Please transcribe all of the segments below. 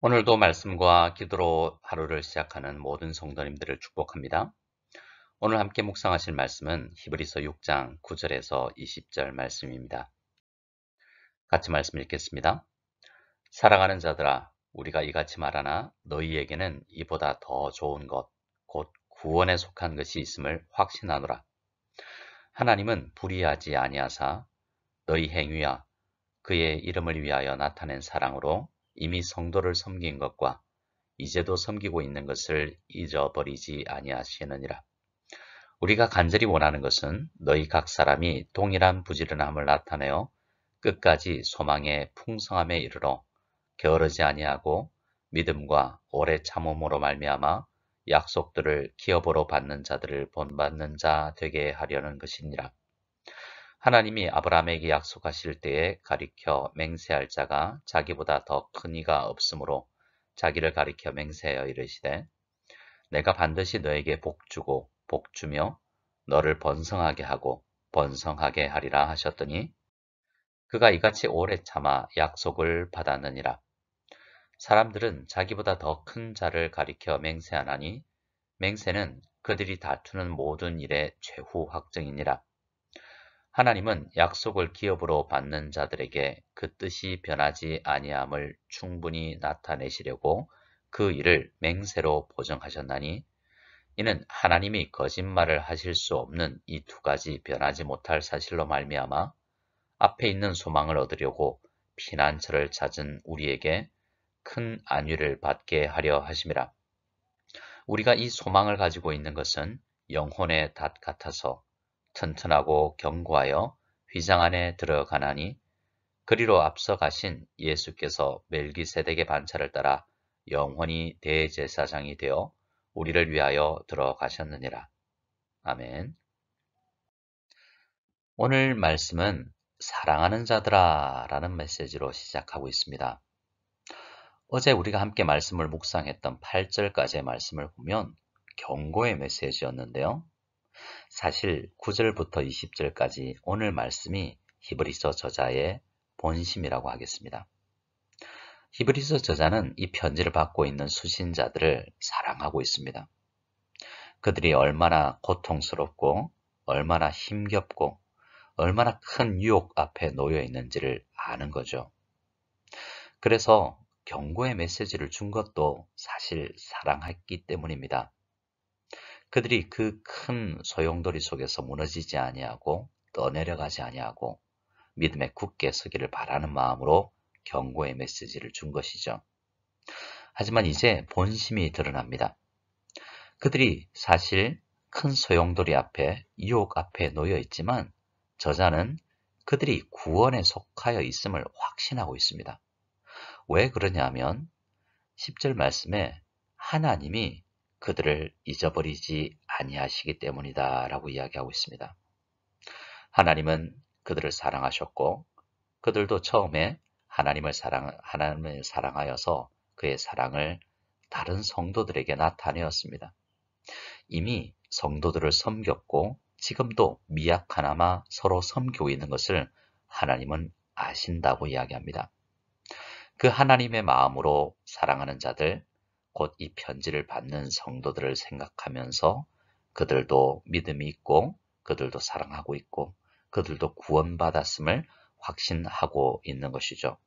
오늘도 말씀과 기도로 하루를 시작하는 모든 성도님들을 축복합니다. 오늘 함께 묵상하실 말씀은 히브리서 6장 9절에서 20절 말씀입니다. 같이 말씀 읽겠습니다. 사랑하는 자들아, 우리가 이같이 말하나 너희에게는 이보다 더 좋은 것, 곧 구원에 속한 것이 있음을 확신하노라. 하나님은 불의하지 아니하사 너희 행위와 그의 이름을 위하여 나타낸 사랑으로 이미 성도를 섬긴 것과 이제도 섬기고 있는 것을 잊어버리지 아니하시느니라. 우리가 간절히 원하는 것은 너희 각 사람이 동일한 부지런함을 나타내어 끝까지 소망의 풍성함에 이르러 게으르지 아니하고 믿음과 오래 참음으로 말미암아 약속들을 기업으로 받는 자들을 본받는 자 되게 하려는 것이니라. 하나님이 아브라함에게 약속하실 때에 가리켜 맹세할 자가 자기보다 더 큰 이가 없으므로 자기를 가리켜 맹세하여 이르시되 내가 반드시 너에게 복주고 복주며 너를 번성하게 하고 번성하게 하리라 하셨더니 그가 이같이 오래 참아 약속을 받았느니라. 사람들은 자기보다 더 큰 자를 가리켜 맹세하나니 맹세는 그들이 다투는 모든 일의 최후 확정이니라. 하나님은 약속을 기업으로 받는 자들에게 그 뜻이 변하지 아니함을 충분히 나타내시려고 그 일을 맹세로 보정하셨나니 이는 하나님이 거짓말을 하실 수 없는 이 두 가지 변하지 못할 사실로 말미암아 앞에 있는 소망을 얻으려고 피난처를 찾은 우리에게 큰 안위를 받게 하려 하심이라. 우리가 이 소망을 가지고 있는 것은 영혼의 닷 같아서 튼튼하고 견고하여 휘장 안에 들어가나니 그리로 앞서 가신 예수께서 멜기세덱의 반차를 따라 영원히 대제사장이 되어 우리를 위하여 들어가셨느니라. 아멘. 오늘 말씀은 사랑하는 자들아 라는 메시지로 시작하고 있습니다. 어제 우리가 함께 말씀을 묵상했던 8절까지의 말씀을 보면 경고의 메시지였는데요. 사실 9절부터 20절까지 오늘 말씀이 히브리서 저자의 본심이라고 하겠습니다. 히브리서 저자는 이 편지를 받고 있는 수신자들을 사랑하고 있습니다. 그들이 얼마나 고통스럽고 얼마나 힘겹고 얼마나 큰 유혹 앞에 놓여 있는지를 아는 거죠. 그래서 경고의 메시지를 준 것도 사실 사랑했기 때문입니다. 그들이 그 큰 소용돌이 속에서 무너지지 아니하고 떠내려가지 아니하고 믿음에 굳게 서기를 바라는 마음으로 경고의 메시지를 준 것이죠. 하지만 이제 본심이 드러납니다. 그들이 사실 큰 소용돌이 앞에 유혹 앞에 놓여 있지만 저자는 그들이 구원에 속하여 있음을 확신하고 있습니다. 왜 그러냐면 10절 말씀에 하나님이 그들을 잊어버리지 아니하시기 때문이다 라고 이야기하고 있습니다. 하나님은 그들을 사랑하셨고 그들도 처음에 하나님을 사랑하여서 그의 사랑을 다른 성도들에게 나타내었습니다. 이미 성도들을 섬겼고 지금도 미약하나마 서로 섬기고 있는 것을 하나님은 아신다고 이야기합니다. 그 하나님의 마음으로 사랑하는 자들, 곧 이 편지를 받는 성도들을 생각하면서 그들도 믿음이 있고 그들도 사랑하고 있고 그들도 구원받았음을 확신하고 있는 것이죠.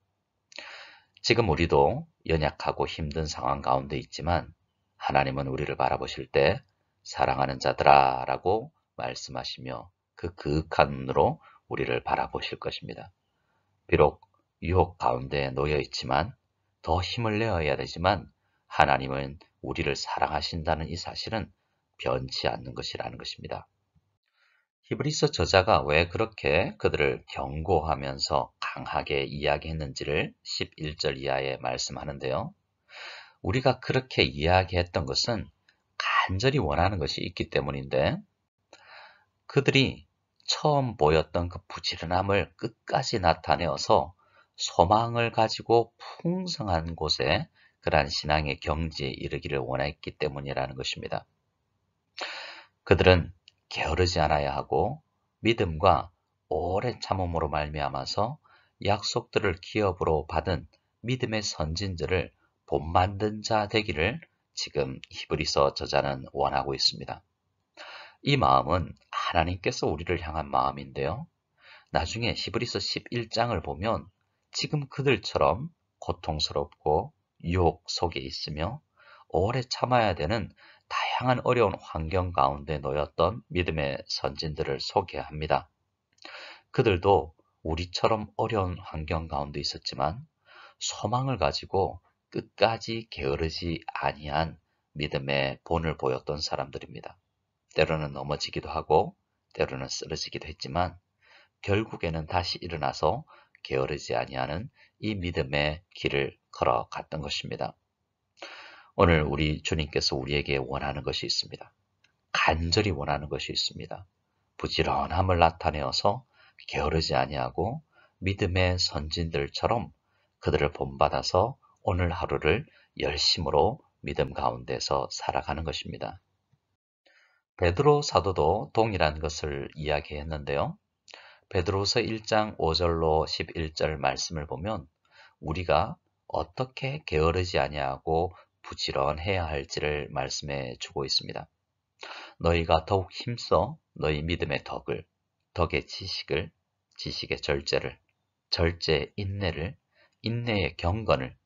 지금 우리도 연약하고 힘든 상황 가운데 있지만 하나님은 우리를 바라보실 때 사랑하는 자들아 라고 말씀하시며 그 그윽한 눈으로 우리를 바라보실 것입니다. 비록 유혹 가운데 놓여 있지만 더 힘을 내어야 되지만 하나님은 우리를 사랑하신다는 이 사실은 변치 않는 것이라는 것입니다. 히브리서 저자가 왜 그렇게 그들을 경고하면서 강하게 이야기했는지를 11절 이하에 말씀하는데요. 우리가 그렇게 이야기했던 것은 간절히 원하는 것이 있기 때문인데 그들이 처음 보였던 그 부지런함을 끝까지 나타내어서 소망을 가지고 풍성한 곳에 그러한 신앙의 경지에 이르기를 원했기 때문이라는 것입니다. 그들은 게으르지 않아야 하고 믿음과 오래 참음으로 말미암아서 약속들을 기업으로 받은 믿음의 선진들을 본 만든 자 되기를 지금 히브리서 저자는 원하고 있습니다. 이 마음은 하나님께서 우리를 향한 마음인데요. 나중에 히브리서 11장을 보면 지금 그들처럼 고통스럽고 유혹 속에 있으며 오래 참아야 되는 다양한 어려운 환경 가운데 놓였던 믿음의 선진들을 소개합니다. 그들도 우리처럼 어려운 환경 가운데 있었지만 소망을 가지고 끝까지 게으르지 아니한 믿음의 본을 보였던 사람들입니다. 때로는 넘어지기도 하고 때로는 쓰러지기도 했지만 결국에는 다시 일어나서 게으르지 아니하는 이 믿음의 길을 걸어갔던 것입니다. 오늘 우리 주님께서 우리에게 원하는 것이 있습니다. 간절히 원하는 것이 있습니다. 부지런함을 나타내어서 게으르지 아니하고 믿음의 선진들처럼 그들을 본받아서 오늘 하루를 열심으로 믿음 가운데서 살아가는 것입니다. 베드로 사도도 동일한 것을 이야기했는데요. 베드로서 1장 5절로 11절 말씀을 보면 우리가 어떻게 게으르지 아니하고 부지런해야 할지를 말씀해 주고 있습니다. 너희가 더욱 힘써 너희 믿음의 덕을, 덕의 지식을, 지식의 절제를, 절제의 인내를, 인내의 경건을,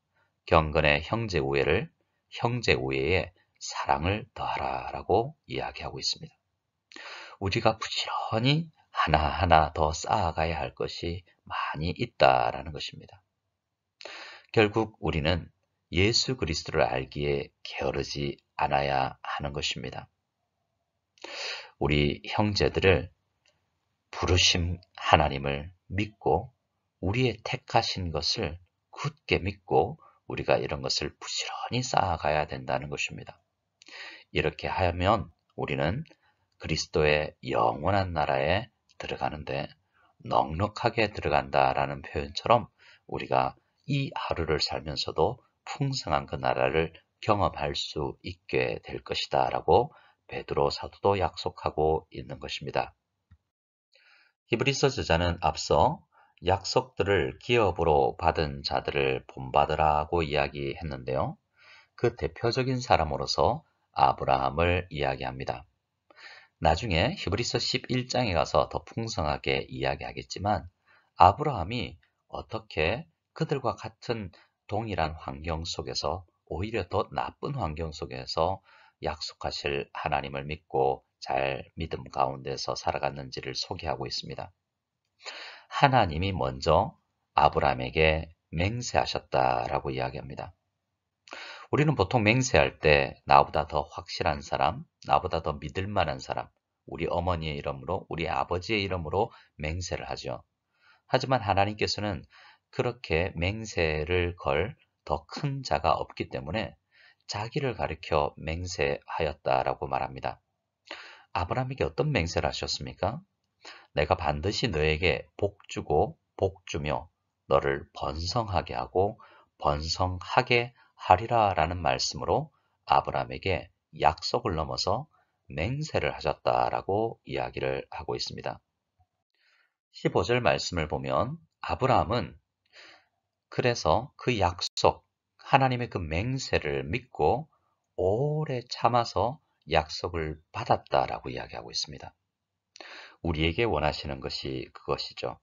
경건의 형제 우애를, 형제 우애의 사랑을 더하라 라고 이야기하고 있습니다. 우리가 부지런히 하나하나 더 쌓아가야 할 것이 많이 있다라는 것입니다. 결국 우리는 예수 그리스도를 알기에 게으르지 않아야 하는 것입니다. 우리 형제들을 부르심 하나님을 믿고 우리의 택하신 것을 굳게 믿고 우리가 이런 것을 부지런히 쌓아가야 된다는 것입니다. 이렇게 하면 우리는 그리스도의 영원한 나라에 들어가는데 넉넉하게 들어간다라는 표현처럼 우리가 이 하루를 살면서도 풍성한 그 나라를 경험할 수 있게 될 것이다 라고 베드로 사도도 약속하고 있는 것입니다. 히브리서 저자는 앞서 약속들을 기업으로 받은 자들을 본받으라고 이야기했는데요. 그 대표적인 사람으로서 아브라함을 이야기합니다. 나중에 히브리서 11장에 가서 더 풍성하게 이야기하겠지만 아브라함이 어떻게 그들과 같은 동일한 환경 속에서 오히려 더 나쁜 환경 속에서 약속하실 하나님을 믿고 잘 믿음 가운데서 살아갔는지를 소개하고 있습니다. 하나님이 먼저 아브라함에게 맹세하셨다라고 이야기합니다. 우리는 보통 맹세할 때 나보다 더 확실한 사람, 나보다 더 믿을 만한 사람, 우리 어머니의 이름으로, 우리 아버지의 이름으로 맹세를 하죠. 하지만 하나님께서는 그렇게 맹세를 걸 더 큰 자가 없기 때문에 자기를 가리켜 맹세하였다라고 말합니다. 아브라함에게 어떤 맹세를 하셨습니까? 내가 반드시 너에게 복 주고 복 주며 너를 번성하게 하고 번성하게 하리라 라는 말씀으로 아브라함에게 약속을 넘어서 맹세를 하셨다라고 이야기를 하고 있습니다. 15절 말씀을 보면 아브라함은 그래서 그 약속, 하나님의 그 맹세를 믿고 오래 참아서 약속을 받았다라고 이야기하고 있습니다. 우리에게 원하시는 것이 그것이죠.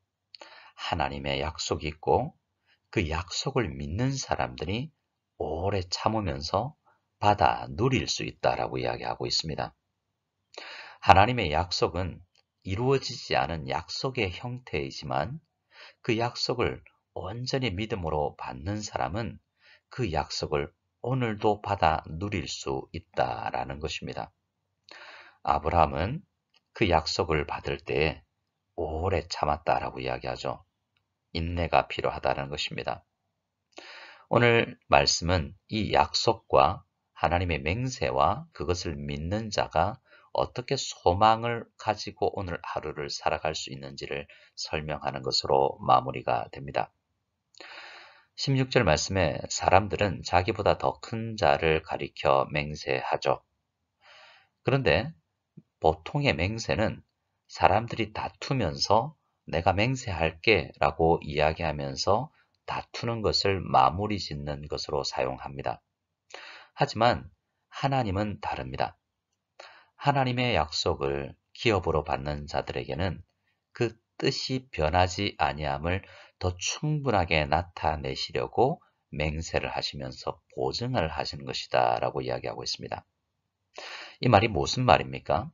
하나님의 약속이 있고 그 약속을 믿는 사람들이 오래 참으면서 받아 누릴 수 있다라고 이야기하고 있습니다. 하나님의 약속은 이루어지지 않은 약속의 형태이지만 그 약속을 온전히 믿음으로 받는 사람은 그 약속을 오늘도 받아 누릴 수 있다라는 것입니다. 아브라함은 그 약속을 받을 때 오래 참았다라고 이야기하죠. 인내가 필요하다는 것입니다. 오늘 말씀은 이 약속과 하나님의 맹세와 그것을 믿는 자가 어떻게 소망을 가지고 오늘 하루를 살아갈 수 있는지를 설명하는 것으로 마무리가 됩니다. 16절 말씀에 사람들은 자기보다 더 큰 자를 가리켜 맹세하죠. 그런데 보통의 맹세는 사람들이 다투면서 내가 맹세할게 라고 이야기하면서 다투는 것을 마무리 짓는 것으로 사용합니다. 하지만 하나님은 다릅니다. 하나님의 약속을 기업으로 받는 자들에게는 그 뜻이 변하지 아니함을 더 충분하게 나타내시려고 맹세를 하시면서 보증을 하시는 것이다 라고 이야기하고 있습니다. 이 말이 무슨 말입니까?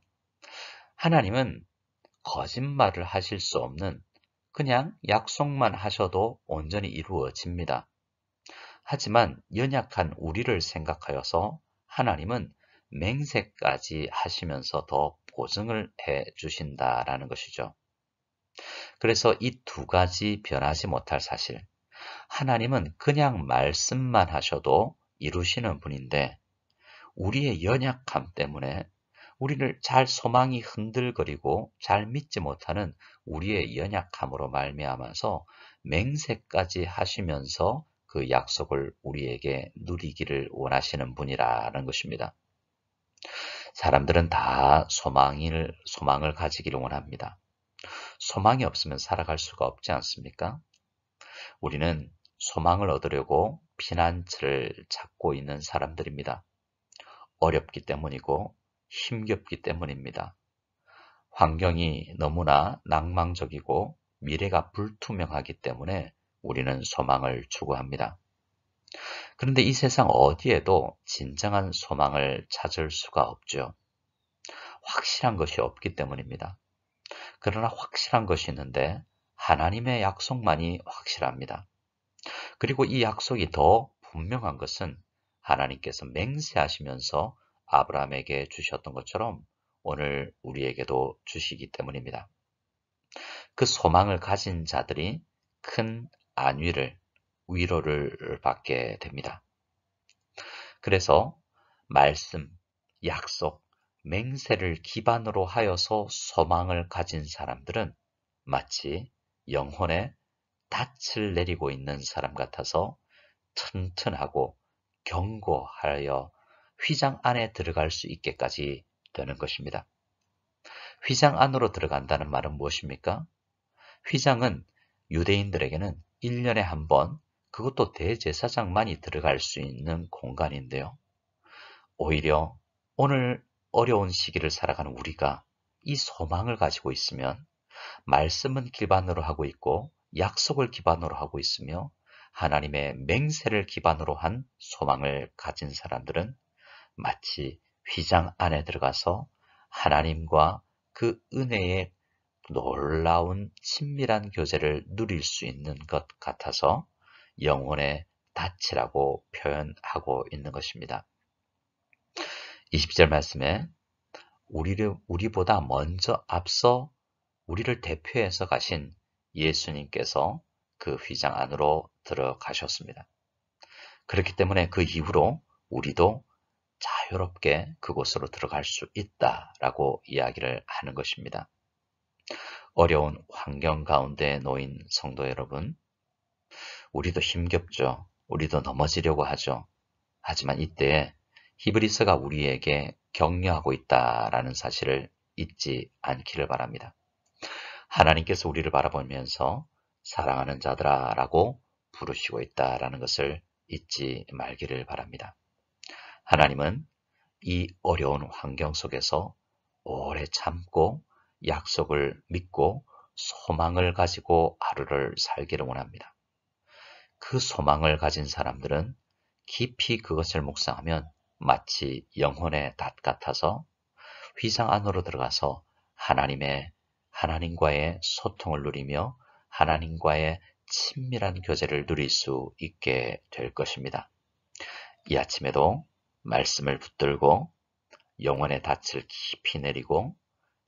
하나님은 거짓말을 하실 수 없는 그냥 약속만 하셔도 온전히 이루어집니다. 하지만 연약한 우리를 생각하여서 하나님은 맹세까지 하시면서 더 보증을 해 주신다라는 것이죠. 그래서 이 두 가지 변하지 못할 사실, 하나님은 그냥 말씀만 하셔도 이루시는 분인데 우리의 연약함 때문에 우리를 잘 소망이 흔들거리고 잘 믿지 못하는 우리의 연약함으로 말미암아서 맹세까지 하시면서 그 약속을 우리에게 누리기를 원하시는 분이라는 것입니다. 사람들은 다 소망을 가지기를 원합니다. 소망이 없으면 살아갈 수가 없지 않습니까? 우리는 소망을 얻으려고 피난처를 찾고 있는 사람들입니다. 어렵기 때문이고 힘겹기 때문입니다. 환경이 너무나 낭망적이고 미래가 불투명하기 때문에 우리는 소망을 추구합니다. 그런데 이 세상 어디에도 진정한 소망을 찾을 수가 없죠. 확실한 것이 없기 때문입니다. 그러나 확실한 것이 있는데 하나님의 약속만이 확실합니다. 그리고 이 약속이 더 분명한 것은 하나님께서 맹세하시면서 아브라함에게 주셨던 것처럼 오늘 우리에게도 주시기 때문입니다. 그 소망을 가진 자들이 큰 안위를, 위로를 받게 됩니다. 그래서 말씀, 약속, 맹세를 기반으로 하여서 소망을 가진 사람들은 마치 영혼에 닻을 내리고 있는 사람 같아서 튼튼하고 견고하여 휘장 안에 들어갈 수 있게까지 되는 것입니다. 휘장 안으로 들어간다는 말은 무엇입니까? 휘장은 유대인들에게는 1년에 한 번, 그것도 대제사장만이 들어갈 수 있는 공간인데요. 오히려 오늘 어려운 시기를 살아가는 우리가 이 소망을 가지고 있으면 말씀은 기반으로 하고 있고 약속을 기반으로 하고 있으며 하나님의 맹세를 기반으로 한 소망을 가진 사람들은 마치 휘장 안에 들어가서 하나님과 그 은혜의 놀라운 친밀한 교제를 누릴 수 있는 것 같아서 영혼의 닻이라고 표현하고 있는 것입니다. 20절 말씀에 우리보다 먼저 앞서 우리를 대표해서 가신 예수님께서 그 휘장 안으로 들어가셨습니다. 그렇기 때문에 그 이후로 우리도 자유롭게 그곳으로 들어갈 수 있다라고 이야기를 하는 것입니다. 어려운 환경 가운데 놓인 성도 여러분, 우리도 힘겹죠. 우리도 넘어지려고 하죠. 하지만 이때 히브리서가 우리에게 격려하고 있다라는 사실을 잊지 않기를 바랍니다. 하나님께서 우리를 바라보면서 사랑하는 자들아 라고 부르시고 있다라는 것을 잊지 말기를 바랍니다. 하나님은 이 어려운 환경 속에서 오래 참고 약속을 믿고 소망을 가지고 하루를 살기를 원합니다. 그 소망을 가진 사람들은 깊이 그것을 묵상하면 마치 영혼의 닷 같아서 휘장 안으로 들어가서 하나님과의 소통을 누리며 하나님과의 친밀한 교제를 누릴 수 있게 될 것입니다. 이 아침에도 말씀을 붙들고 영혼의 닻을 깊이 내리고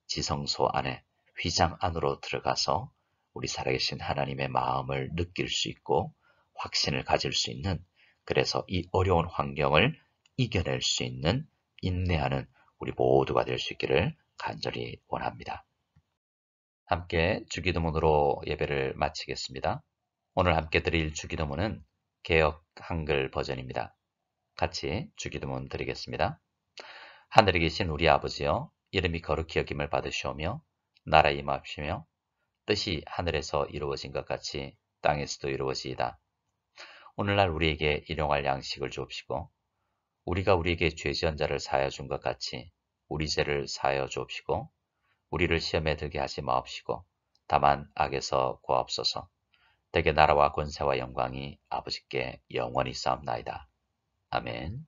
지성소 안에 휘장 안으로 들어가서 우리 살아계신 하나님의 마음을 느낄 수 있고 확신을 가질 수 있는, 그래서 이 어려운 환경을 이겨낼 수 있는 인내하는 우리 모두가 될 수 있기를 간절히 원합니다. 함께 주기도문으로 예배를 마치겠습니다. 오늘 함께 드릴 주기도문은 개역 한글 버전입니다. 같이 주기도문 드리겠습니다. 하늘에 계신 우리 아버지여, 이름이 거룩히 여김을 받으시오며 나라에 임하시며 뜻이 하늘에서 이루어진 것 같이 땅에서도 이루어지이다. 오늘날 우리에게 일용할 양식을 주옵시고 우리가 우리에게 죄 지은 자를 사하여 준 것 같이 우리 죄를 사하여 주옵시고 우리를 시험에 들게 하지 마옵시고 다만 악에서 구하옵소서. 대개 나라와 권세와 영광이 아버지께 영원히 싸움나이다. 아멘.